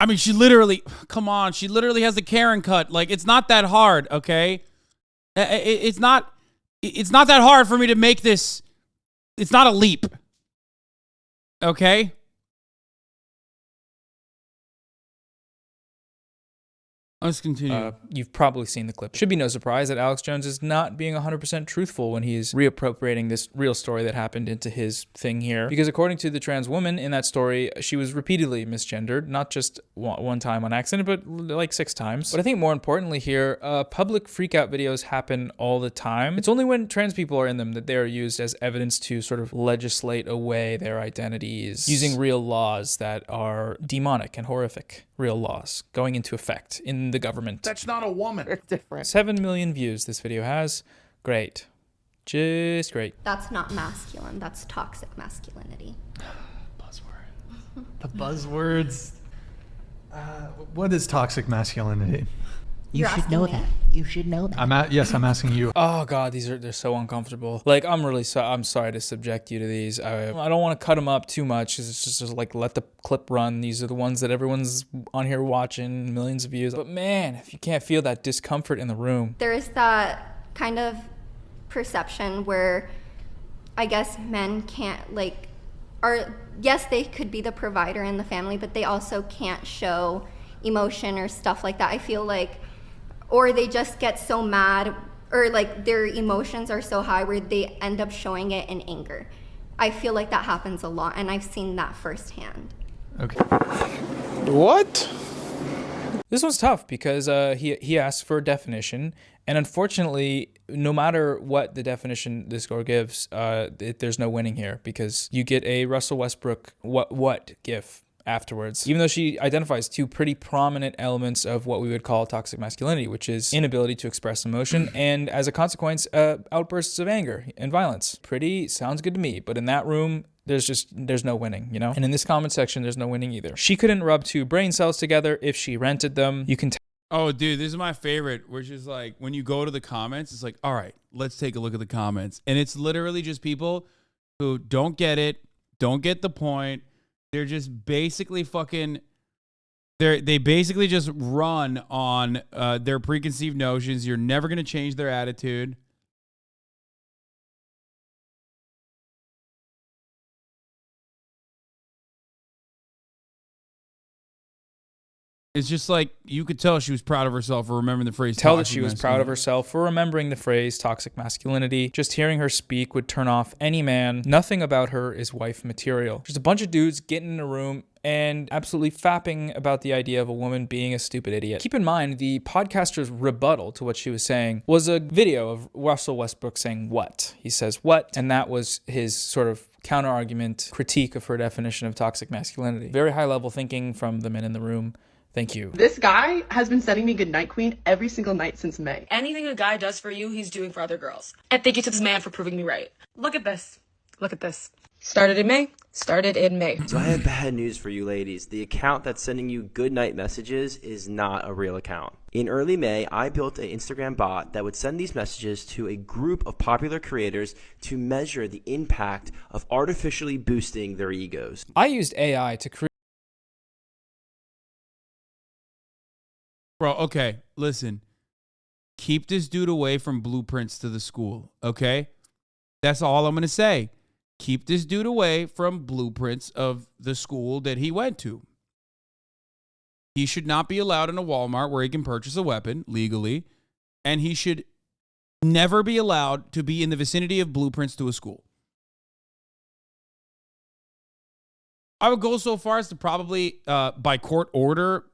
I mean, she literally, come on, she literally has the Karen cut. Like, it's not that hard, okay? It's not that hard for me to make this. It's not a leap. Okay? Let's continue. You've probably seen the clip. Should be no surprise that Alex Jones is not being 100% truthful when he's reappropriating this real story that happened into his thing here. Because according to the trans woman in that story, she was repeatedly misgendered, not just one time on accident, but like 6 times. But I think more importantly here, public freakout videos happen all the time. It's only when trans people are in them that they are used as evidence to sort of legislate away their identities, using real laws that are demonic and horrific. Real laws going into effect in the government. That's not a woman. It's different. 7 million views this video has. Great. Just great. That's not masculine. That's toxic masculinity. Buzzword. The buzzwords. What is toxic masculinity? You should know that. You should know that. Yes, I'm asking you. Oh God, they're so uncomfortable. Like I'm sorry to subject you to these. I don't want to cut them up too much. It's just like let the clip run. These are the ones that everyone's on here watching, millions of views. But man, if you can't feel that discomfort in the room. There is that kind of perception where I guess men can't yes, they could be the provider in the family, but they also can't show emotion or stuff like that. I feel like, or they just get so mad, or like their emotions are so high where they end up showing it in anger. I feel like that happens a lot, and I've seen that firsthand. Okay. What? This one's tough because he asked for a definition, and unfortunately, no matter what the definition this girl gives, there's no winning here because you get a Russell Westbrook what gif afterwards, even though she identifies 2 pretty prominent elements of what we would call toxic masculinity, which is inability to express emotion and, as a consequence, outbursts of anger and violence. Pretty sounds good to me, but in that room, there's no winning, you know? And in this comment section, there's no winning either. She couldn't rub 2 brain cells together if she rented them. You can Oh, dude, this is my favorite, which is like when you go to the comments, it's like, all right, let's take a look at the comments. And it's literally just people who don't get it, don't get the point. They're just basically they basically just run on their preconceived notions. You're never going to change their attitude. It's just like you could tell she was proud of herself for remembering the phrase. Tell that she was proud of herself for remembering the phrase toxic masculinity. Just hearing her speak would turn off any man. Nothing about her is wife material. Just a bunch of dudes getting in a room and absolutely fapping about the idea of a woman being a stupid idiot. Keep in mind, the podcaster's rebuttal to what she was saying was a video of Russell Westbrook saying what? He says what? And that was his sort of counter-argument critique of her definition of toxic masculinity. Very high-level thinking from the men in the room. Thank you. This guy has been sending me Goodnight Queen every single night since May. Anything a guy does for you, he's doing for other girls. And thank you to this man for proving me right. Look at this. Look at this. Started in May. So I have bad news for you ladies. The account that's sending you goodnight messages is not a real account. In early May, I built an Instagram bot that would send these messages to a group of popular creators to measure the impact of artificially boosting their egos. I used AI to create. Bro, okay, listen. Keep this dude away from blueprints to the school, okay? That's all I'm going to say. Keep this dude away from blueprints of the school that he went to. He should not be allowed in a Walmart where he can purchase a weapon legally, and he should never be allowed to be in the vicinity of blueprints to a school. I would go so far as to probably, by court order,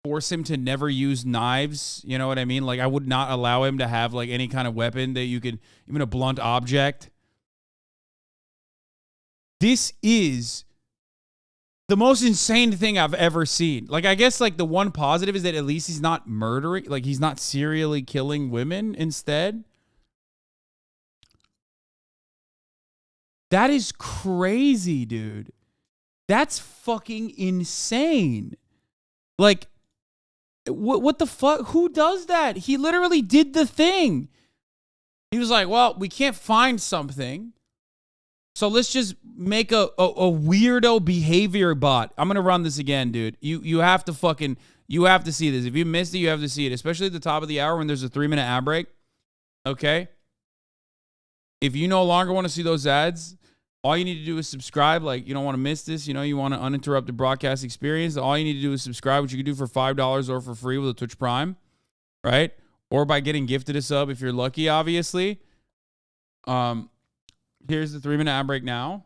force him to never use knives. You know what I mean? Like, I would not allow him to have like any kind of weapon that you could, even a blunt object. This is the most insane thing I've ever seen. Like, I guess like the one positive is that at least he's not murdering, like he's not serially killing women instead. That is crazy, dude. That's fucking insane. Like, what the fuck? Who does that? He literally did the thing. He was like, well, we can't find something. So let's just make a weirdo behavior bot. I'm gonna run this again, dude. You have to see this. If you missed it, you have to see it, especially at the top of the hour when there's a 3-minute ad break. Okay. If you no longer want to see those ads, all you need to do is subscribe. Like, you don't want to miss this. You know, you want an uninterrupted broadcast experience. All you need to do is subscribe, which you can do for $5 or for free with a Twitch Prime, right? Or by getting gifted a sub if you're lucky, obviously. Here's the 3-minute ad break now.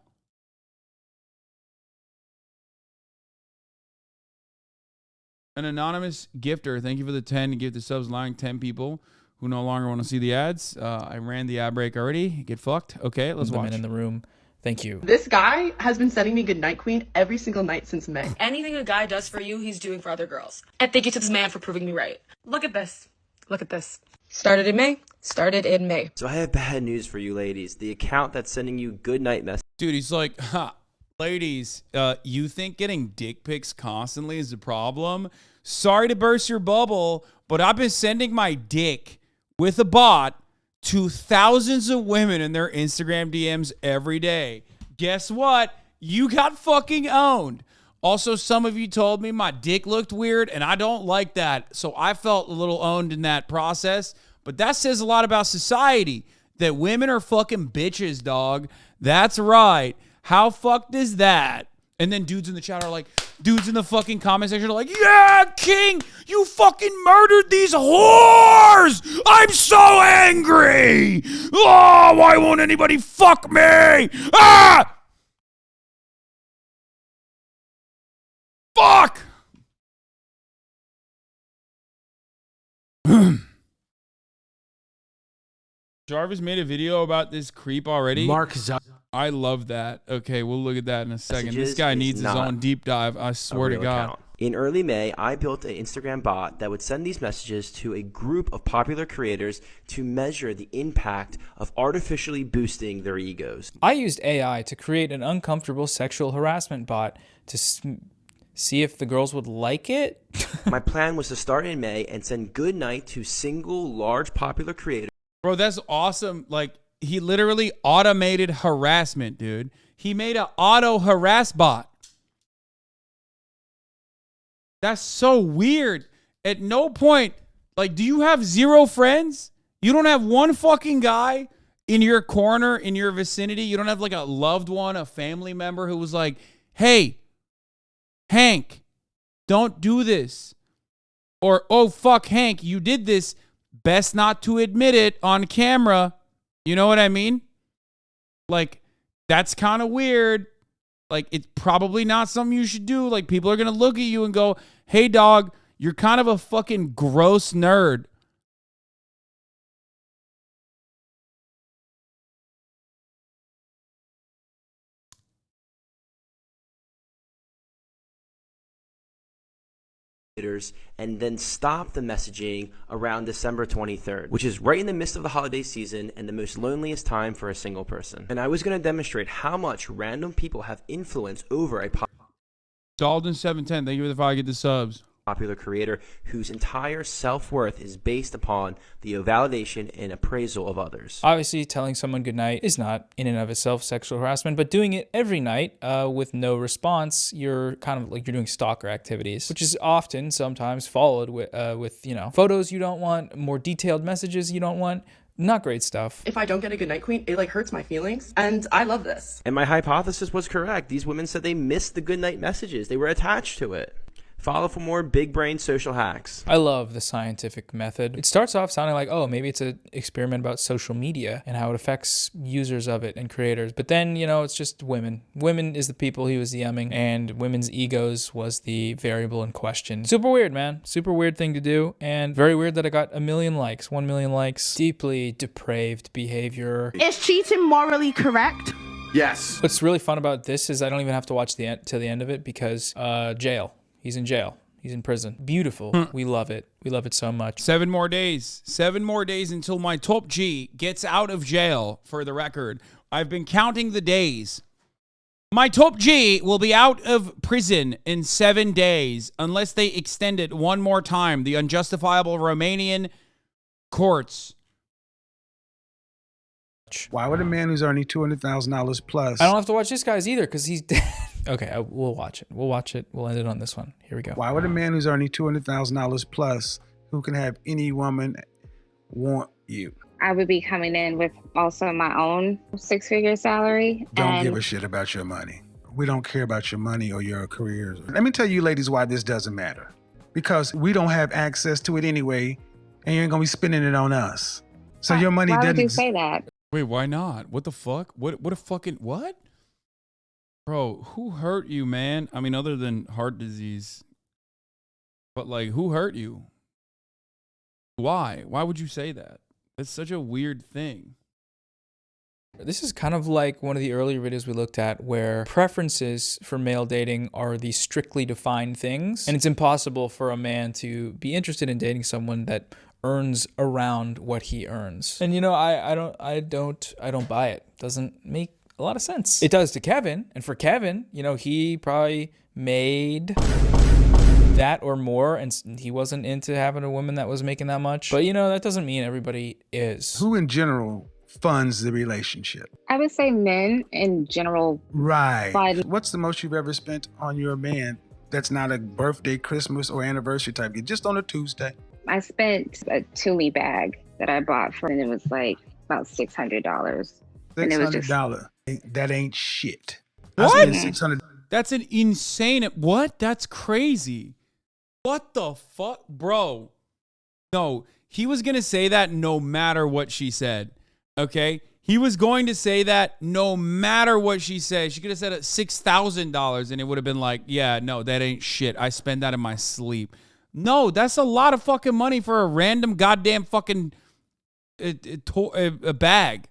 An anonymous gifter. Thank you for the 10 gifted subs, allowing 10 people who no longer want to see the ads. I ran the ad break already. Get fucked. Okay, let's watch. The men in the room. Thank you. This guy has been sending me Goodnight Queen every single night since May. Anything a guy does for you, he's doing for other girls. And thank you to this man for proving me right. Look at this. Look at this. Started in May. So I have bad news for you ladies. The account that's sending you good night messages. Dude, he's like, ladies, you think getting dick pics constantly is a problem? Sorry to burst your bubble, but I've been sending my dick with a bot to thousands of women in their Instagram DMs every day. Guess what? You got fucking owned. Also, some of you told me my dick looked weird, and I don't like that. So I felt a little owned in that process. But that says a lot about society, that women are fucking bitches, dog. That's right. How fucked is that? And then dudes in the chat are like, dudes in the fucking comment section are like, yeah, King, you fucking murdered these whores. I'm so angry. Oh, why won't anybody fuck me? Ah! Fuck! Jarvis made a video about this creep already. I love that. Okay, we'll look at that in a second. This guy needs his own deep dive. I swear to God. Account. In early May, I built an Instagram bot that would send these messages to a group of popular creators to measure the impact of artificially boosting their egos. I used AI to create an uncomfortable sexual harassment bot to see if the girls would like it. My plan was to start in May and send good night to single, large, popular creators. Bro, that's awesome. Like, he literally automated harassment, dude. He made an auto harass bot. That's so weird. At no point, like, do you have 0 friends? You don't have one fucking guy in your corner, in your vicinity? You don't have like a loved one, a family member who was like, hey, Hank, don't do this. Or, oh, fuck, Hank, you did this. Best not to admit it on camera. You know what I mean? Like, that's kind of weird. Like, it's probably not something you should do. Like, people are going to look at you and go, hey, dog, you're kind of a fucking gross nerd. And then stop the messaging around December 23rd, which is right in the midst of the holiday season and the most loneliest time for a single person. And I was going to demonstrate how much random people have influence over a Dalton710, thank you for the 5 get the subs. Popular creator whose entire self-worth is based upon the validation and appraisal of others. Obviously, telling someone goodnight is not in and of itself sexual harassment, but doing it every night with no response, you're kind of like you're doing stalker activities, which is often sometimes followed with you know, photos you don't want, more detailed messages you don't want. Not great stuff. If I don't get a Goodnight Queen, it like hurts my feelings, and I love this. And my hypothesis was correct. These women said they missed the goodnight messages. They were attached to it. Follow for more big brain social hacks. I love the scientific method. It starts off sounding like, oh, maybe it's an experiment about social media and how it affects users of it and creators. But then, you know, it's just women. Women is the people he was DMing, and women's egos was the variable in question. Super weird, man. Super weird thing to do. And very weird that I got 1 million likes. 1 million likes. Deeply depraved behavior. Is cheating morally correct? Yes. What's really fun about this is I don't even have to watch the end till the end of it because jail. He's in jail. He's in prison. Beautiful. We love it. We love it so much. 7 more days. 7 more days until my top G gets out of jail, for the record. I've been counting the days. My top G will be out of prison in 7 days unless they extend it one more time. The unjustifiable Romanian courts. Why would a man who's earning $200,000 plus? I don't have to watch this guy's either because he's dead. Okay, we'll watch it. We'll watch it. We'll end it on this one. Here we go. Why would a man who's earning $200,000 plus, who can have any woman, want you? I would be coming in with also my own six-figure salary. Don't give a shit about your money. We don't care about your money or your careers. Let me tell you ladies why this doesn't matter. Because we don't have access to it anyway, and you ain't gonna be spending it on us. So your money doesn't. Why doesn't. would you say that? Wait, why not? What the fuck? What a fucking what? Bro, who hurt you, man? I mean, other than heart disease. But like, who hurt you? Why? Why would you say that? It's such a weird thing. This is kind of like one of the earlier videos we looked at where preferences for male dating are these strictly defined things. And it's impossible for a man to be interested in dating someone that earns around what he earns. And you know, I don't buy it. Doesn't make a lot of sense. It does to Kevin. And for Kevin, you know, he probably made that or more, and he wasn't into having a woman that was making that much. But you know, that doesn't mean everybody is. Who in general funds the relationship? I would say men in general. Right. Fund. What's the most you've ever spent on your man that's not a birthday, Christmas, or anniversary type gift, just on a Tuesday? I spent a Tumi bag that I bought for, and it was like about $600. $600. That ain't shit. What? $600. That's an insane. What? That's crazy. What the fuck, bro? No, he was gonna say that no matter what she said. Okay, he was going to say that no matter what she said. She could have said it $6,000, and it would have been like, yeah, no, that ain't shit. I spend that in my sleep. No, that's a lot of fucking money for a random goddamn fucking a bag.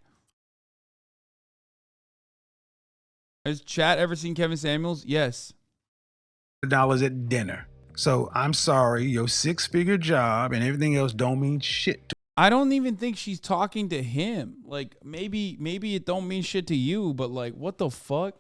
Has chat ever seen Kevin Samuels? Yes. $1 at dinner. So I'm sorry, your six-figure job and everything else don't mean shit. I don't even think she's talking to him. Like maybe it don't mean shit to you, but like what the fuck?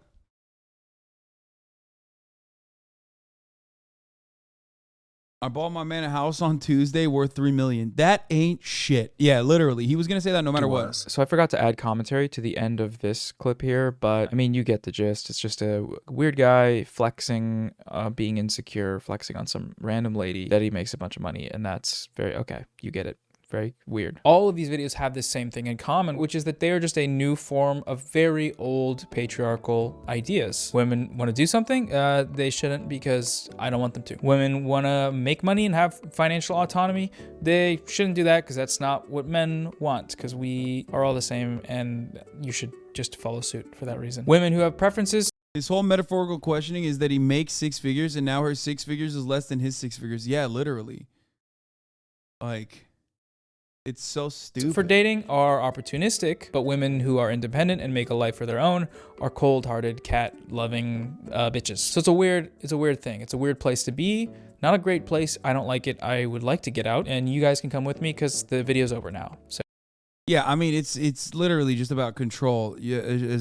I bought my man a house on Tuesday worth $3 million. That ain't shit. Yeah, literally. He was gonna say that no matter what. So I forgot to add commentary to the end of this clip here, but I mean, you get the gist. It's just a weird guy flexing, being insecure, flexing on some random lady that he makes a bunch of money, and that's very okay. You get it. Very weird. All of these videos have this same thing in common, which is that they are just a new form of very old patriarchal ideas. Women want to do something, they shouldn't because I don't want them to. Women want to make money and have financial autonomy, they shouldn't do that because that's not what men want, because we are all the same and you should just follow suit for that reason. Women who have preferences. His whole metaphorical questioning is that he makes six figures and now her six figures is less than his six figures. Yeah, literally. Like... it's so stupid. For dating are opportunistic, but women who are independent and make a life for their own are cold-hearted, cat-loving bitches. So it's a weird thing. It's a weird place to be. Not a great place. I don't like it. I would like to get out, and you guys can come with me because the video's over now. So yeah, I mean it's literally just about control. Yeah, as a